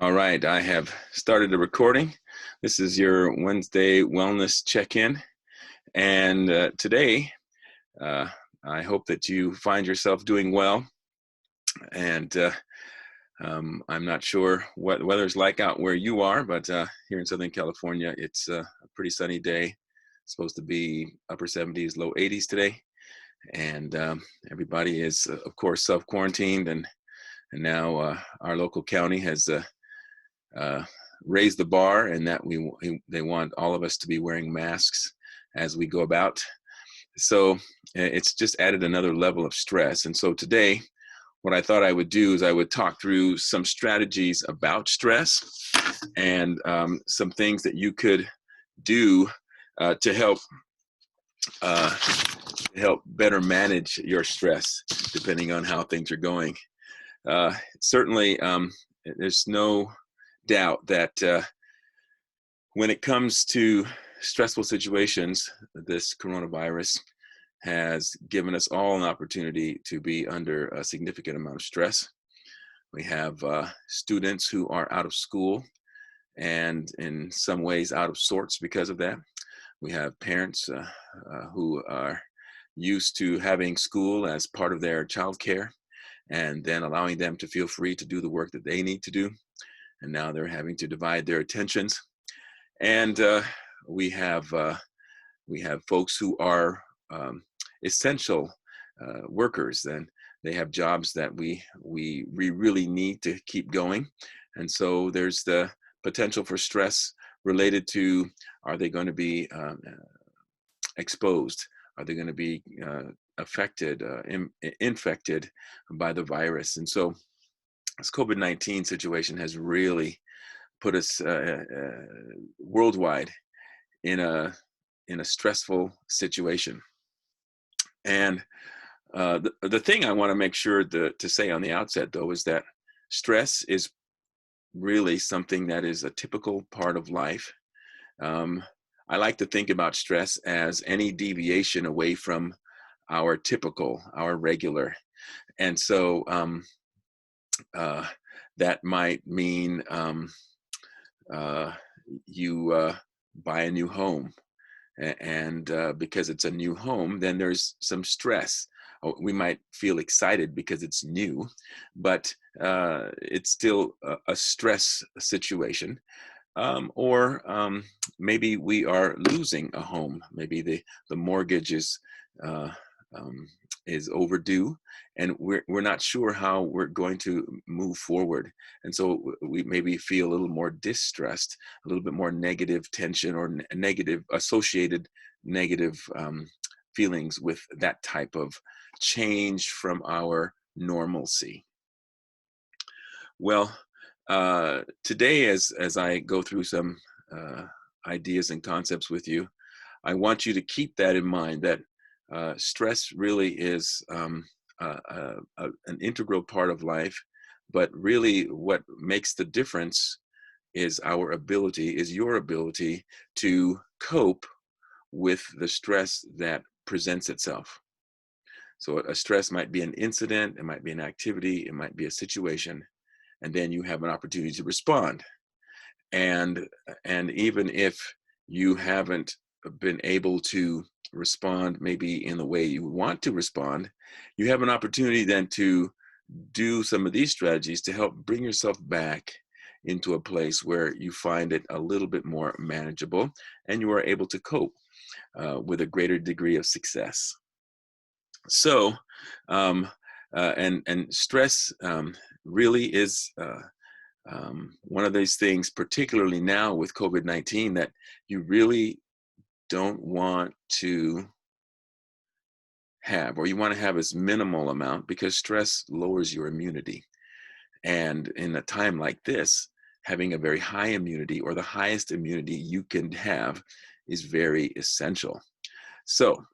All right, I have started the recording. This is your Wednesday wellness check-in, and today uh, I hope that you find yourself doing well. And I'm not sure what the weather's like out where you are, but here in Southern California, it's a pretty sunny day. It's supposed to be upper 70s, low 80s today, and everybody is, of course, self-quarantined, and now our local county has uh, raise the bar, and that they want all of us to be wearing masks as we go about. So it's just added another level of stress. And so today, what I thought I would do is I would talk through some strategies about stress and some things that you could do to uh, help better manage your stress, depending on how things are going. Certainly, there's no doubt that when it comes to stressful situations, this coronavirus has given us all an opportunity to be under a significant amount of stress. We have students who are out of school and in some ways out of sorts because of that. We have parents who are used to having school as part of their childcare and then allowing them to feel free to do the work that they need to do. And now they're having to divide their attentions. And we have folks who are essential workers, and they have jobs that we really need to keep going. And so there's the potential for stress related to, are they going to be exposed? Are they going to be affected, infected by the virus? And so this COVID-19 situation has really put us worldwide in a stressful situation. And the thing I want to make sure to say on the outset, though, is that stress is really something that is a typical part of life. I like to think about stress as any deviation away from our typical, our regular. And so that might mean you buy a new home, and because it's a new home, then there's some stress. We might feel excited because it's new, but it's still a stress situation. Or maybe we are losing a home. Maybe the mortgage is overdue, and we're not sure how we're going to move forward. And so we maybe feel a little more distressed, a little bit more negative tension, or negative associated negative feelings with that type of change from our normalcy. Well, today, as I go through some ideas and concepts with you, I want you to keep that in mind, that stress really is an integral part of life, but really what makes the difference is your ability to cope with the stress that presents itself. So a stress might be an incident, it might be an activity, it might be a situation, and then you have an opportunity to respond. And even if you haven't been able to respond maybe in the way you want to respond, you have an opportunity then to do some of these strategies to help bring yourself back into a place where you find it a little bit more manageable and you are able to cope with a greater degree of success. So, and stress really is one of these things, particularly now with COVID-19, that you really don't want to have, or you want to have as minimal amount, because stress lowers your immunity. And in a time like this, having a very high immunity, or the highest immunity you can have, is very essential. So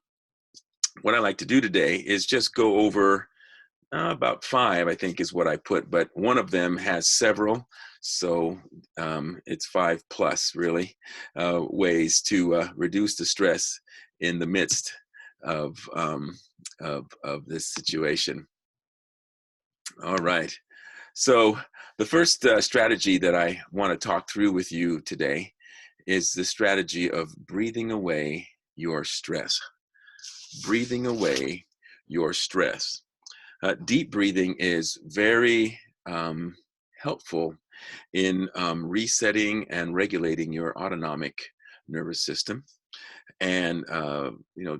what I like to do today is just go over about 5, I think is what I put, but one of them has several. So it's 5 plus, really, ways to reduce the stress in the midst of this situation. All right. So the first strategy that I want to talk through with you today is the strategy of breathing away your stress. Breathing away your stress. Deep breathing is very helpful in resetting and regulating your autonomic nervous system, and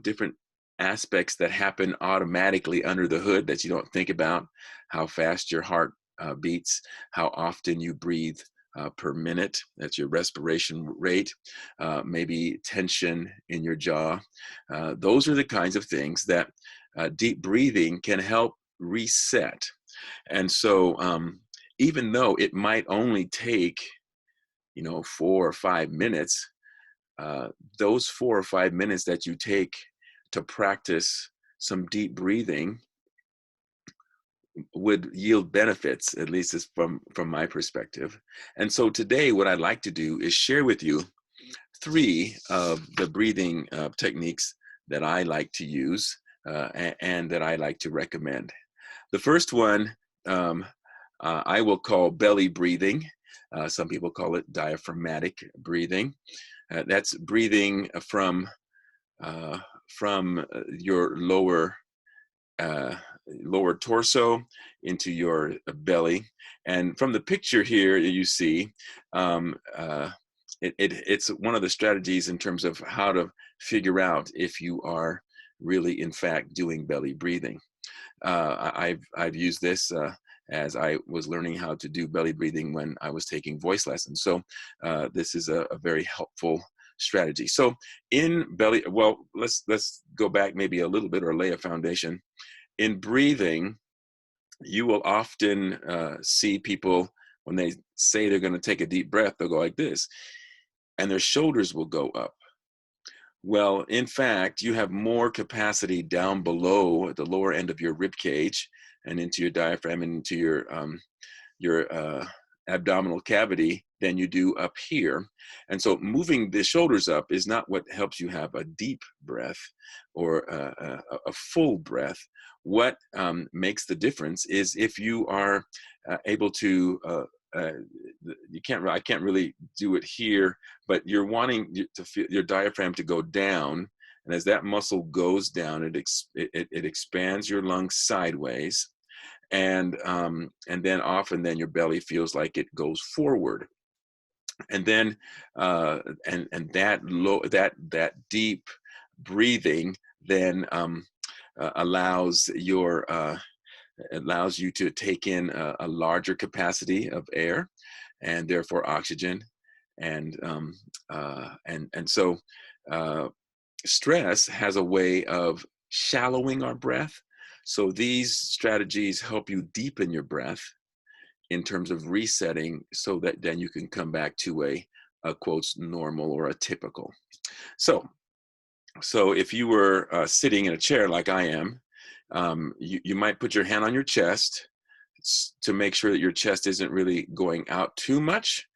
different aspects that happen automatically under the hood that you don't think about: how fast your heart beats, how often you breathe per minute, that's your respiration rate, maybe tension in your jaw. Those are the kinds of things that deep breathing can help reset. And so even though it might only take 4 or 5 minutes, those 4 or 5 minutes that you take to practice some deep breathing would yield benefits, at least as from my perspective. And so today what I'd like to do is share with you 3 of the breathing techniques that I like to use and that I like to recommend. The first one I will call belly breathing. Some people call it diaphragmatic breathing. That's breathing from your lower torso into your belly. And from the picture here you see, it's one of the strategies in terms of how to figure out if you are really in fact doing belly breathing. I've used this as I was learning how to do belly breathing when I was taking voice lessons. So this is a very helpful strategy. So in belly, well, let's go back maybe a little bit or lay a foundation. In breathing, you will often see people, when they say they're going to take a deep breath, they'll go like this, and their shoulders will go up. Well, in fact, you have more capacity down below at the lower end of your rib cage and into your diaphragm and into your abdominal cavity than you do up here. And so moving the shoulders up is not what helps you have a deep breath or a full breath. What makes the difference is if you are able to I can't really do it here, but you're wanting to feel your diaphragm to go down, and as that muscle goes down, it expands your lungs sideways, and then your belly feels like it goes forward, and then that deep breathing then allows you to take in a larger capacity of air and therefore oxygen. And so stress has a way of shallowing our breath. So these strategies help you deepen your breath in terms of resetting, so that then you can come back to a quotes normal or a typical. So if you were sitting in a chair like I am, you might put your hand on your chest to make sure that your chest isn't really going out too much,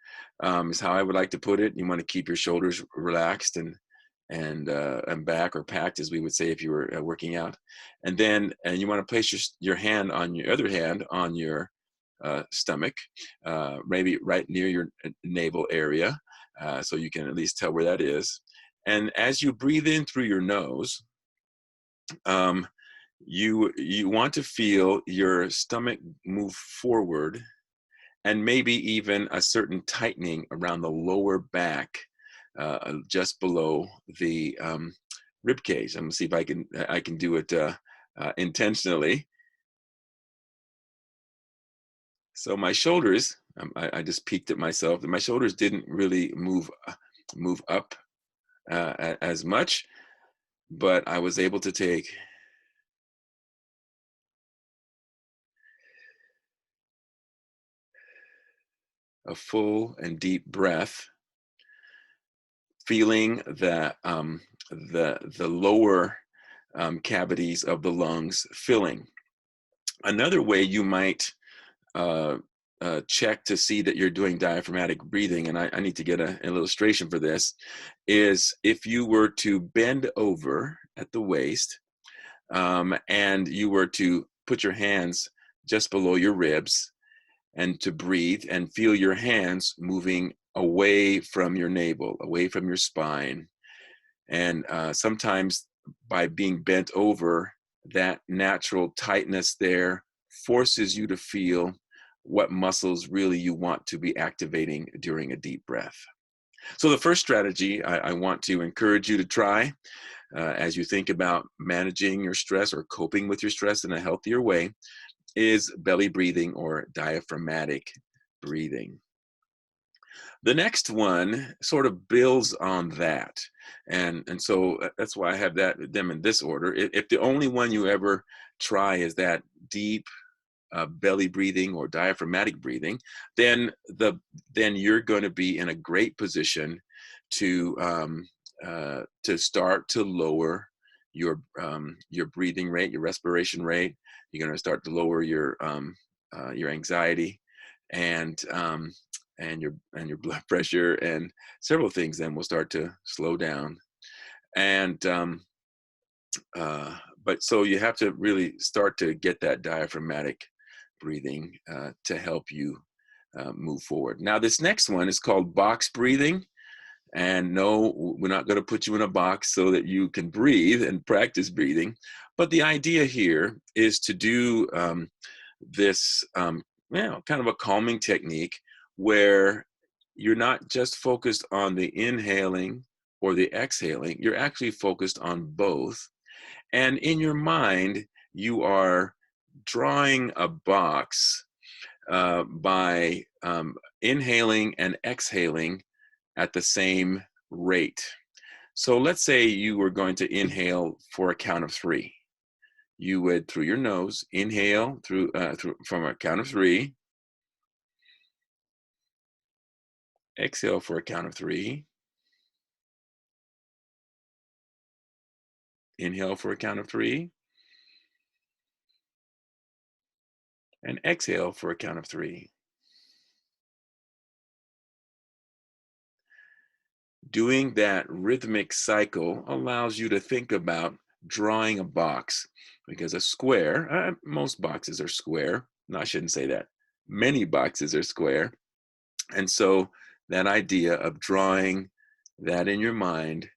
is how I would like to put it. You want to keep your shoulders relaxed and back, or packed, as we would say if you were working out. And you want to place your hand on your other hand on your stomach, maybe right near your navel area, so you can at least tell where that is. And as you breathe in through your nose, you want to feel your stomach move forward, and maybe even a certain tightening around the lower back, just below the rib cage. I'm gonna see if I can do it intentionally. So my shoulders, I just peeked at myself, and my shoulders didn't really move up as much, but I was able to take a full and deep breath, feeling that the lower cavities of the lungs filling. Another way you might check to see that you're doing diaphragmatic breathing, and I need to get an illustration for this, is if you were to bend over at the waist, and you were to put your hands just below your ribs, and to breathe and feel your hands moving away from your navel, away from your spine. And sometimes by being bent over, that natural tightness there forces you to feel what muscles really you want to be activating during a deep breath. So the first strategy I want to encourage you to try as you think about managing your stress or coping with your stress in a healthier way is belly breathing or diaphragmatic breathing. The next one sort of builds on that. And so that's why I have them in this order. If the only one you ever try is that deep belly breathing or diaphragmatic breathing, then you're going to be in a great position to start to lower your breathing rate, your respiration rate. You're going to start to lower your anxiety and your blood pressure, and several things then will start to slow down. And but so you have to really start to get that diaphragmatic breathing to help you move forward. Now, this next one is called box breathing. And no, we're not going to put you in a box so that you can breathe and practice breathing. But the idea here is to do this kind of a calming technique where you're not just focused on the inhaling or the exhaling, you're actually focused on both. And in your mind, you are drawing a box by inhaling and exhaling at the same rate. So let's say you were going to inhale for a count of 3. You would, through your nose, inhale through from a count of 3, exhale for a count of 3, inhale for a count of 3, and exhale for a count of 3. Doing that rhythmic cycle allows you to think about drawing a box, because a square, most boxes are square. No, I shouldn't say that. Many boxes are square. And so that idea of drawing that in your mind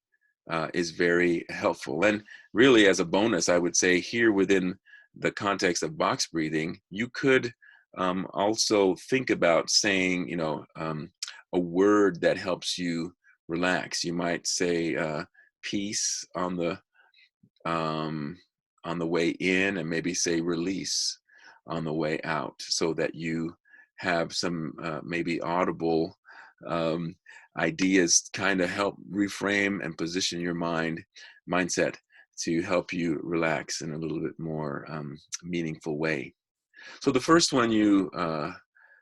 is very helpful. And really, as a bonus, I would say here within the context of box breathing, you could also think about saying, a word that helps you relax. You might say peace um, on the way in, and maybe say release on the way out, so that you have some maybe audible um, ideas kind of help reframe and position your mindset to help you relax in a little bit more meaningful way. So the first one you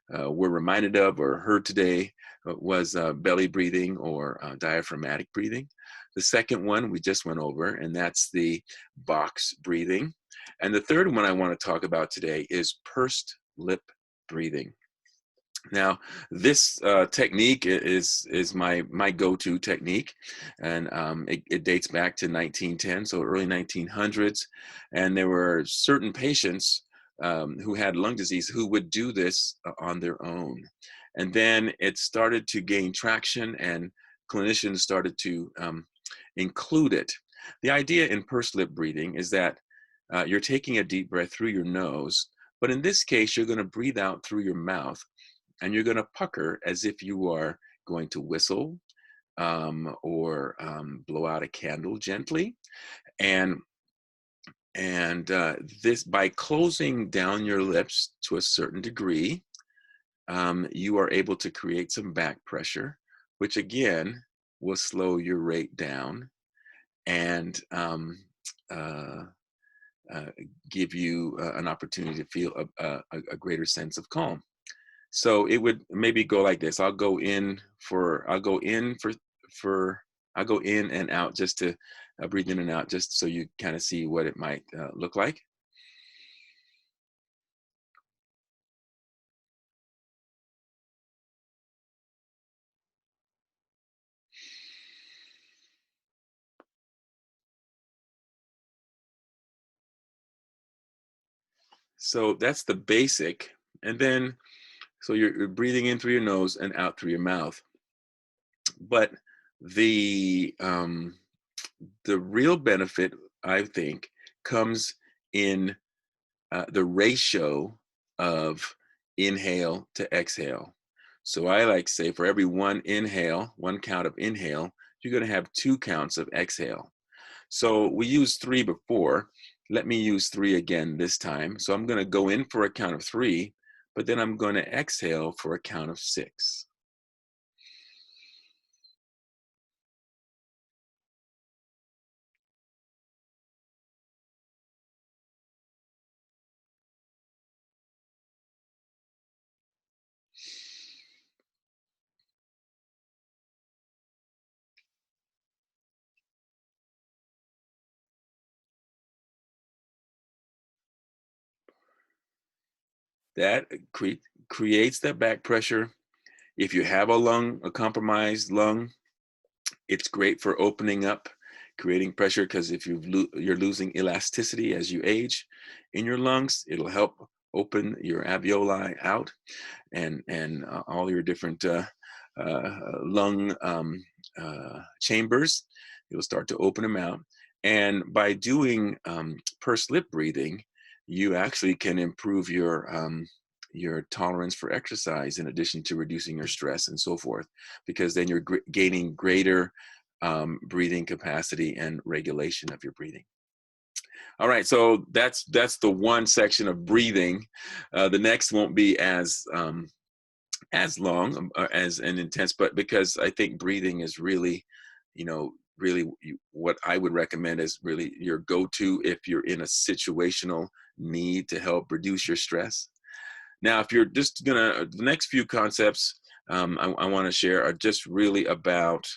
were reminded of or heard today was belly breathing or diaphragmatic breathing. The second one we just went over, and that's the box breathing. And the third one I want to talk about today is pursed lip breathing. Now, this technique is my go-to technique, and it dates back to 1910, so early 1900s. And there were certain patients who had lung disease who would do this on their own. And then it started to gain traction, and clinicians started to include it. The idea in pursed lip breathing is that you're taking a deep breath through your nose, but in this case, you're going to breathe out through your mouth, and you're going to pucker as if you are going to whistle or blow out a candle gently. And this, by closing down your lips to a certain degree, you are able to create some back pressure, which again will slow your rate down and uh, uh, give you an opportunity to feel a greater sense of calm. So it would maybe go like this. I'll go in and out, just to breathe in and out, just so you kind of see what it might look like. So that's the basic. And then So you're breathing in through your nose and out through your mouth. But the real benefit, I think, comes in the ratio of inhale to exhale. So I like to say for every one inhale, one count of inhale, you're going to have 2 counts of exhale. So we used 3 before. Let me use 3 again this time. So I'm going to go in for a count of 3, but then I'm going to exhale for a count of 6. That creates that back pressure. If you have a compromised lung, it's great for opening up, creating pressure, because if you're losing elasticity as you age in your lungs, it'll help open your alveoli out and all your different lung chambers. It'll start to open them out. And by doing pursed lip breathing, you actually can improve your tolerance for exercise in addition to reducing your stress and so forth, because then you're gaining greater breathing capacity and regulation of your breathing. All right, so that's the one section of breathing. The next won't be as long as and intense, but because I think breathing is really, really what I would recommend is really your go-to if you're in a situational need to help reduce your stress. Now, if you're just the next few concepts I want to share are just really about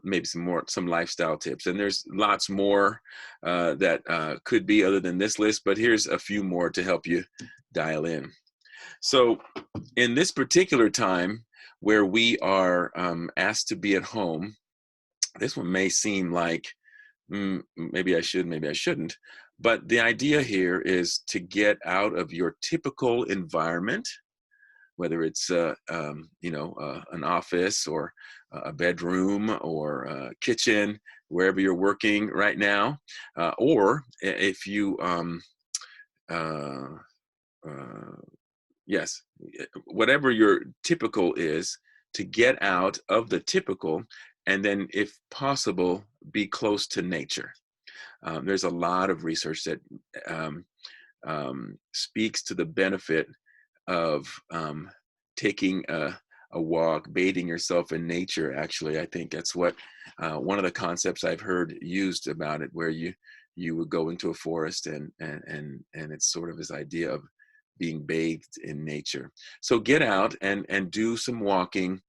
maybe some lifestyle tips, and there's lots more that could be other than this list, but here's a few more to help you dial in. So in this particular time where we are asked to be at home, this one may seem like maybe I should, maybe I shouldn't, but the idea here is to get out of your typical environment, whether it's an office or a bedroom or a kitchen, wherever you're working right now, or if you yes, whatever your typical is, to get out of the typical, and then if possible be close to nature. There's a lot of research that speaks to the benefit of taking a walk, bathing yourself in nature. Actually, I think that's what one of the concepts I've heard used about it, where you would go into a forest and it's sort of this idea of being bathed in nature. So get out and do some walking,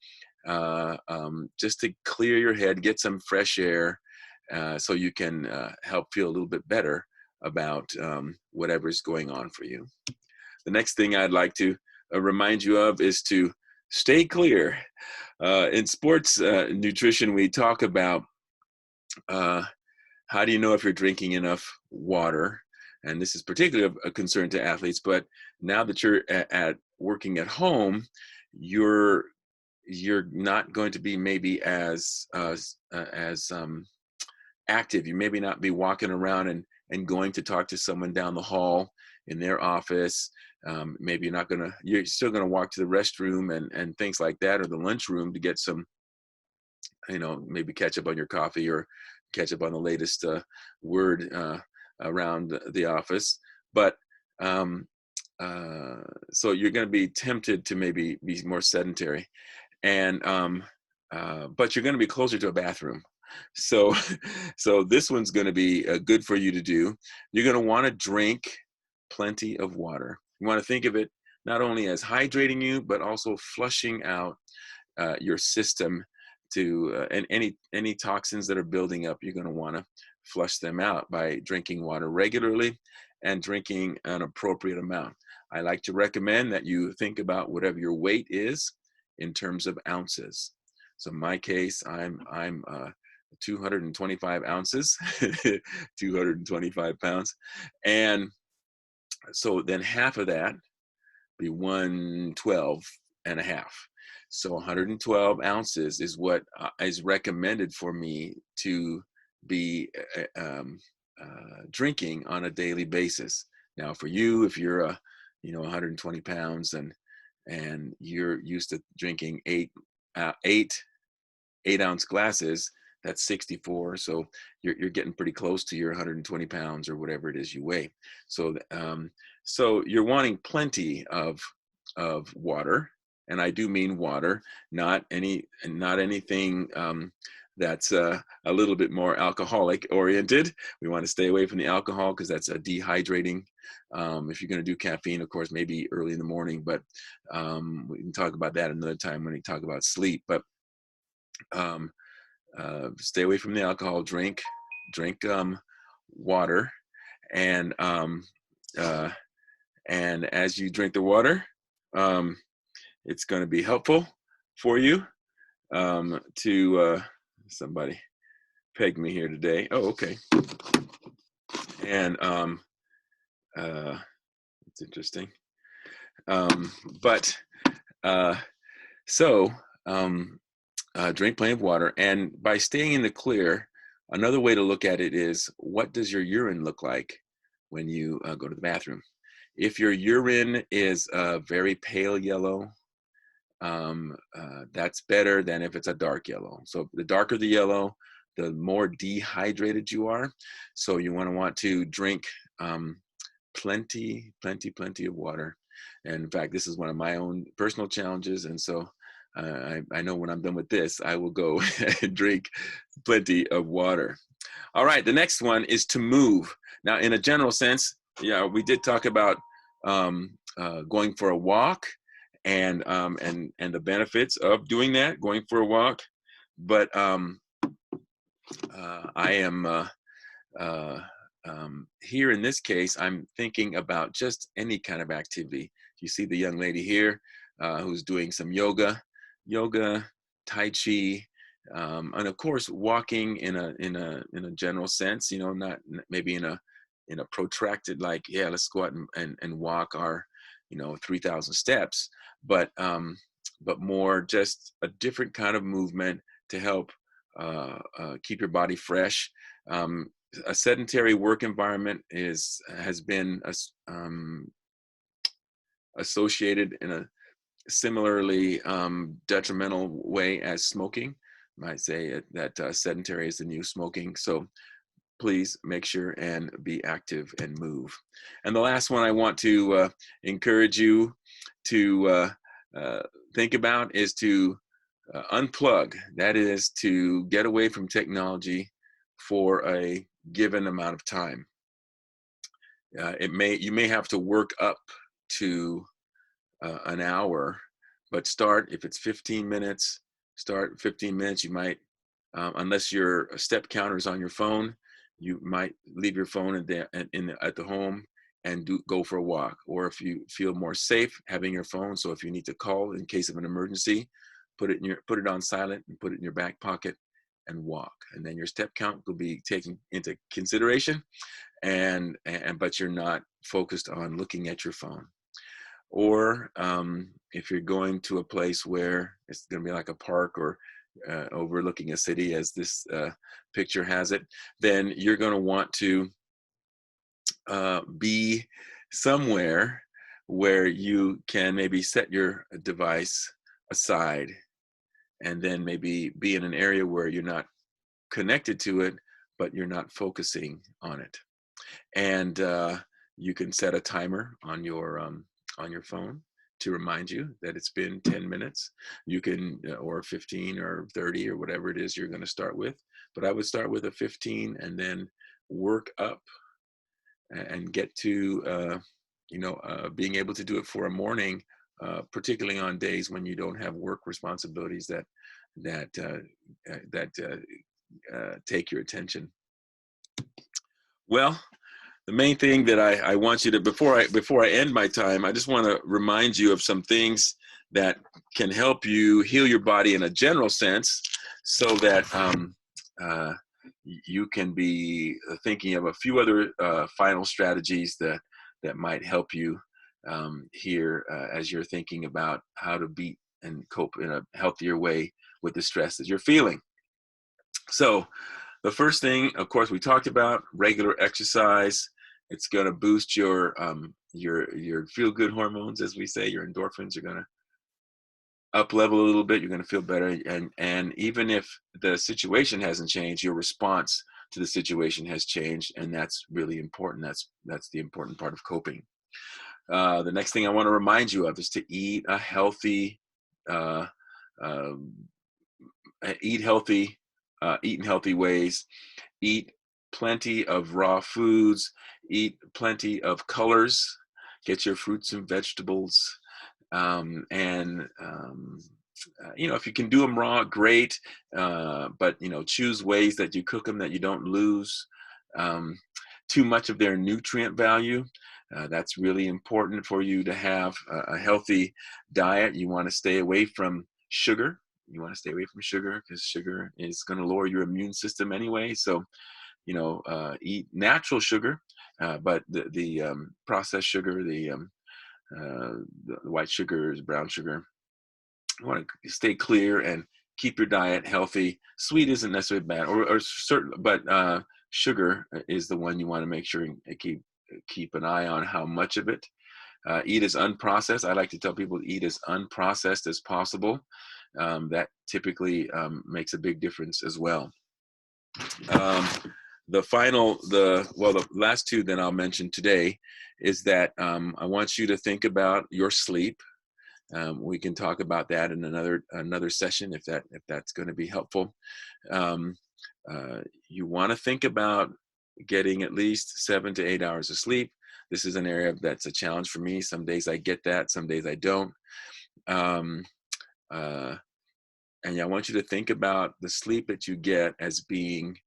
just to clear your head, get some fresh air, so you can help feel a little bit better about whatever's going on for you. The next thing I'd like to remind you of is to stay clear. In sports nutrition, we talk about how do you know if you're drinking enough water? And this is particularly a concern to athletes, but now that you're at working at home, you're not going to be maybe as active. You maybe not be walking around and going to talk to someone down the hall in their office. Maybe you're still gonna walk to the restroom and things like that, or the lunchroom to get some, maybe catch up on your coffee or catch up on the latest word around the office. But so you're gonna be tempted to maybe be more sedentary, and but you're gonna be closer to a bathroom. So, so this one's going to be good for you to do. You're going to want to drink plenty of water. You want to think of it not only as hydrating you, but also flushing out your system and any toxins that are building up. You're going to want to flush them out by drinking water regularly and drinking an appropriate amount. I like to recommend that you think about whatever your weight is in terms of ounces. So in my case, I'm 225 ounces, 225 pounds. And so then half of that be 112.5. So 112 ounces is what is recommended for me to be drinking on a daily basis. Now, for you, if you're 120 pounds and you're used to drinking eight-ounce glasses, that's 64. So you're getting pretty close to your 120 pounds or whatever it is you weigh. So so you're wanting plenty of water, and I do mean water, not anything that's a little bit more alcoholic oriented. We want to stay away from the alcohol because that's dehydrating. If you're going to do caffeine, of course, maybe early in the morning, but we can talk about that another time when we talk about sleep. But stay away from the alcohol. Drink water, and as you drink the water, it's going to be helpful for you to somebody pegged me here today. Oh, okay. And it's interesting. Drink plenty of water, and by staying in the clear, another way to look at it is, what does your urine look like when you go to the bathroom? If your urine is very pale yellow, that's better than if it's a dark yellow. So the darker the yellow, the more dehydrated you are. So you want to drink plenty of water. And in fact, this is one of my own personal challenges. And so I know when I'm done with this, I will go and drink plenty of water. All right, the next one is to move. Now, in a general sense, yeah, we did talk about going for a walk and the benefits of doing that, going for a walk. But I am here in this case, I'm thinking about just any kind of activity. You see the young lady here who's doing some yoga, Tai Chi, and of course walking in a general sense. Not maybe in a protracted, like, yeah, let's go out and walk our 3,000 steps, but more just a different kind of movement to help keep your body fresh. A sedentary work environment has been associated in a similarly detrimental way as smoking. I might say that sedentary is the new smoking. So please make sure and be active and move. And the last one I want to encourage you to think about is to unplug. That is to get away from technology for a given amount of time. You may have to work up to an hour, but start, if it's 15 minutes, start 15 minutes. You might, unless your step counter is on your phone, you might leave your phone at the home and go for a walk. Or if you feel more safe having your phone, so if you need to call in case of an emergency, put it on silent and put it in your back pocket and walk. And then your step count will be taken into consideration, but you're not focused on looking at your phone. Or if you're going to a place where it's going to be like a park or overlooking a city, as this picture has it, then you're going to want to be somewhere where you can maybe set your device aside, and then maybe be in an area where you're not connected to it, but you're not focusing on it. And you can set a timer on your phone to remind you that it's been 10 minutes. You can, or 15 or 30 or whatever it is you're going to start with. But I would start with a 15 and then work up and get to, being able to do it for a morning, particularly on days when you don't have work responsibilities that take your attention. Well, the main thing that I want you to, before I end my time, I just want to remind you of some things that can help you heal your body in a general sense, so that you can be thinking of a few other final strategies that might help you here as you're thinking about how to beat and cope in a healthier way with the stress that you're feeling. So the first thing, of course, we talked about regular exercise. It's going to boost your feel-good hormones, as we say. Your endorphins are going to up level a little bit. You're going to feel better, and even if the situation hasn't changed, your response to the situation has changed, and that's really important. That's the important part of coping. The next thing I want to remind you of is to eat a healthy, uh, eat healthy, eat in healthy ways. Eat plenty of raw foods. Eat plenty of colors. Get your fruits and vegetables. If you can do them raw, great. But choose ways that you cook them that you don't lose too much of their nutrient value. That's really important for you to have a healthy diet. You want to stay away from sugar. You want to stay away from sugar because sugar is going to lower your immune system anyway. So, eat natural sugar, but the processed sugar, the white sugars, brown sugar, you want to stay clear and keep your diet healthy. Sweet isn't necessarily bad, or certain, but sugar is the one you want to make sure and keep an eye on how much of it. Eat as unprocessed. I like to tell people to eat as unprocessed as possible. That typically makes a big difference as well. The last two that I'll mention today is that I want you to think about your sleep. We can talk about that in another session if that's going to be helpful. You want to think about getting at least 7 to 8 hours of sleep. This is an area that's a challenge for me. Some days I get that, some days I don't. And I want you to think about the sleep that you get as being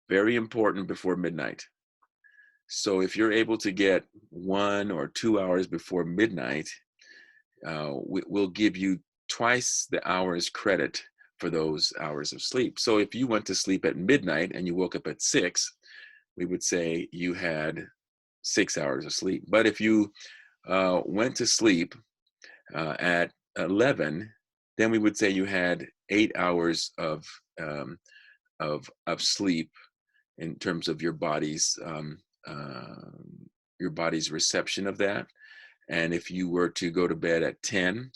very important before midnight. So if you're able to get 1 or 2 hours before midnight, we'll give you twice the hours credit for those hours of sleep. So if you went to sleep at midnight and you woke up at 6, we would say you had 6 hours of sleep. But if you went to sleep at 11, then we would say you had 8 hours of sleep in terms of your body's reception of that. And if you were to go to bed at 10,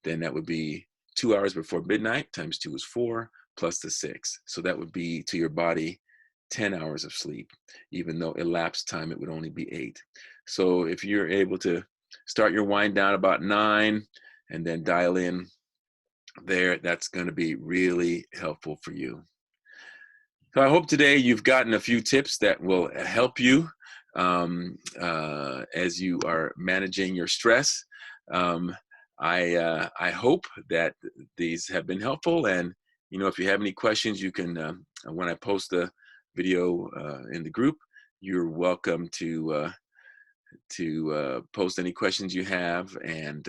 then that would be 2 hours before midnight, times 2 is 4, plus the 6. So that would be to your body 10 hours of sleep, even though elapsed time it would only be 8. So if you're able to start your wind down about 9 and then dial in there, that's going to be really helpful for you. So I hope today you've gotten a few tips that will help you as you are managing your stress. I hope that these have been helpful, and if you have any questions, you can when I post the video in the group, you're welcome to post any questions you have, and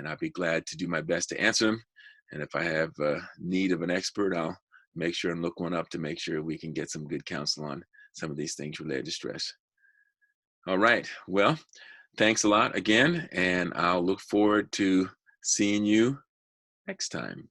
I'll be glad to do my best to answer them. And if I have need of an expert, I'll make sure and look one up to make sure we can get some good counsel on some of these things related to stress. All right. Well, thanks a lot again, and I'll look forward to seeing you next time.